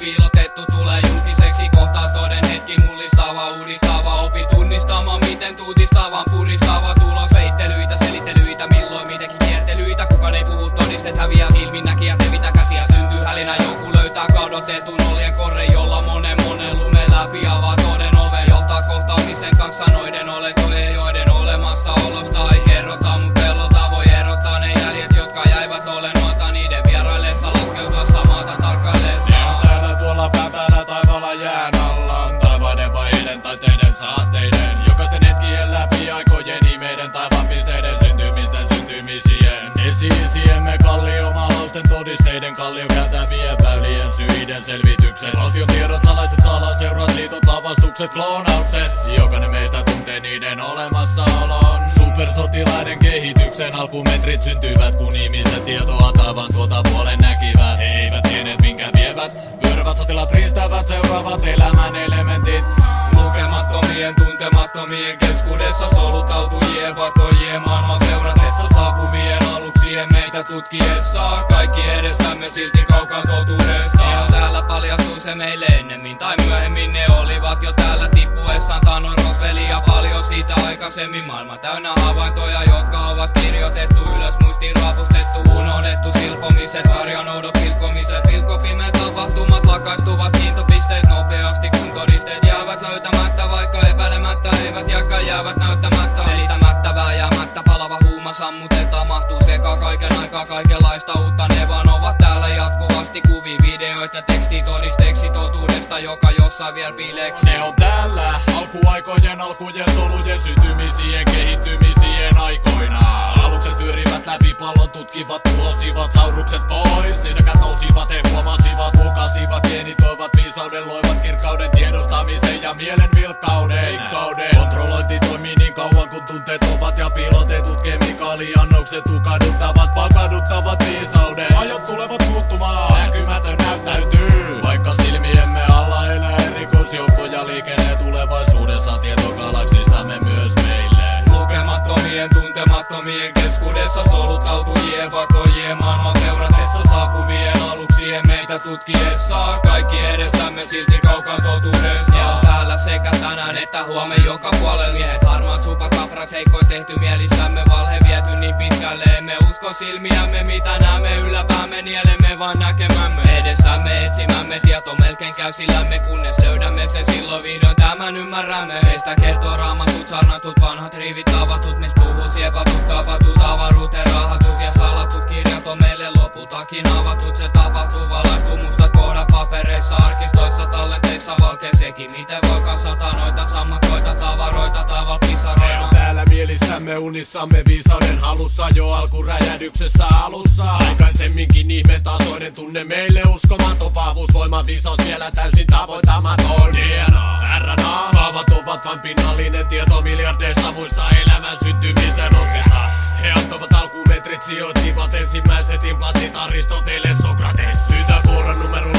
piilotettu tulee julkiseksi. Kohtaa toden hetki mullistava, uudistava. Opi tunnistamaan miten tuutistavan puristava. Tulos veittelyitä, selittelyitä, milloin mitenkin kiertelyitä. Kukaan ei puhu todistet häviää silminnäkijät evitä käsiä. Syntyy hälinä joku löytää kadotetun oljen korre, jolla monen lumen läpi avaa toden oven. Johtaa kohtaamisen kanssa noiden olentojen, joiden olemassaolosta ei kerrota. Mut pelota voi erottaa ne jäljet, jotka jäivät olennoilta niiden vieraillessa laskeutua samaata tarkkaillessa. Ne on täällä tuolla päällä taivaalla jään alla. Taivaiden vai eilen tai teidän saatteiden. Jokaisten hetkien läpi aikojen nimeiden taivaan pisteiden syntymisten syntymisien. Esi-isiemme kalliomalausten todisteiden kallio käytävien väylien syiden selvitykset. Valtion tiedot, salaiset salaseurat, liitot, lavastukset, kloonaukset. Jokainen meistä tuntee niiden olemassaolon. Supersotilaiden kehityksen alkumetrit syntyvät, kun ihmiset tietoa taivaan tuota puolen näkivät. He eivät tienneet minkä vievät. Pyörivät sotilaat riistävät seuraavat elämän elementit. Lukemattomien, tuntemattomien keskuudessa solutautujien, vakoijien maailman seuratessa. Saapuvien aluksien meitä tutkiessa. Kaikki edessämme silti kaukaa totuudesta. Ne on täällä paljastuu se meille ennemmin tai myöhemmin. Ne olivat jo täällä tippuessaan Thanos, Roswell ja paljon siitä aikaisemmin. Maailma täynnä havaintoja, jotka ovat kirjoitettu ylös, muistiin raapustettu. Unohdettu silpomiset, harjanoudot pilkkomiset. Pilkkopimeät tapahtumat lakaistuvat kiintopisteet nopeasti, kun todisteet jäävät löytämättä. Vaikka epäilemättä eivät jääkään jäävät näyttämättä. Selittämättä vääjäämättä palava huuma sammutetaan. Mahtuu sekaan kaiken aikaa kaikenlaista uutta. Ne vaan ovat täällä jatkuvasti kuvia, videoita ja teksti todisteeksi totuudesta, joka jossain vielä piileeksi. Ne on täällä alkuaikojen, alkujen, solujen, sytymisien, kehittymisien aikoina. Alukset pyörivät läpi pallon, tutkivat, tulosivat saurukset pois. Niin sekä nousivat, he huomasivat, mukasivat, genitoivat, viisauden, loivat kirkkauden, tiedostamisen ja mielen vilkkauden. Kontrollointi toimii niin kauan kun tunteet ovat ja piilotetut kemikaaliannokset tukahduttavat, pakaduttavat viisauden. Ajat tulevat muuttumaan, näkymätön näyttäytyy. Vaikka silmiemme alla elää erikoisjoukkoja liikenne tulevaisuudessa tietogalaksistamme myös meille. Lukemattomien, tuntemattomien keskuudessa solutautujien, vakoijien maailman seuratessa. Saapuvien aluksien meitä tutkiessa. Kaikki edessämme silti kaukaa totuudesta. Ne on täällä sekä tänään että huomen joka puolella. Miehet harmaat supakaprat, heikoin tehty mielissämme. Valhe viety niin pitkälle, emme usko silmiämme. Mitä näemme ylläpäämme, nielemme vaan näkemämme. Edessämme etsimämme tieto melkein käsillämme. Kunnes löydämme se silloin vihdoin tämän ymmärrämme. Meistä kertoo raamatut, sarnatut, vanhat riivit, tavatut. Mis puhuu siepatut, kaapatut, avaruuteen rahatut. Ja salatut kirjat on meille lopultakin avatut. Se tapahtuu, valaistuu mustat kohdat papereissa, arkistoissa, tallenteissa, valkeen sekin. Miten voikaan satanoita, sammakoita, tavaroita, taval pisaroina. Ne on täällä mielissämme, unissamme, viisauden halussa jo alkuräjähdyksessä alussa. Aikaisemminkin ihmetasoinen tunne meille uskomaton vahvuus, voima, viisaus vielä täysin tavoittamaton. DNA, RNA, kaavat ovat vain pinnallinen tieto miljardeista muista elämän syntymisen oksista. He antoivat alkumetrit, sijoittivat ensimmäiset implantit Aristoteles, Sokrates. Pyytää vuoron numero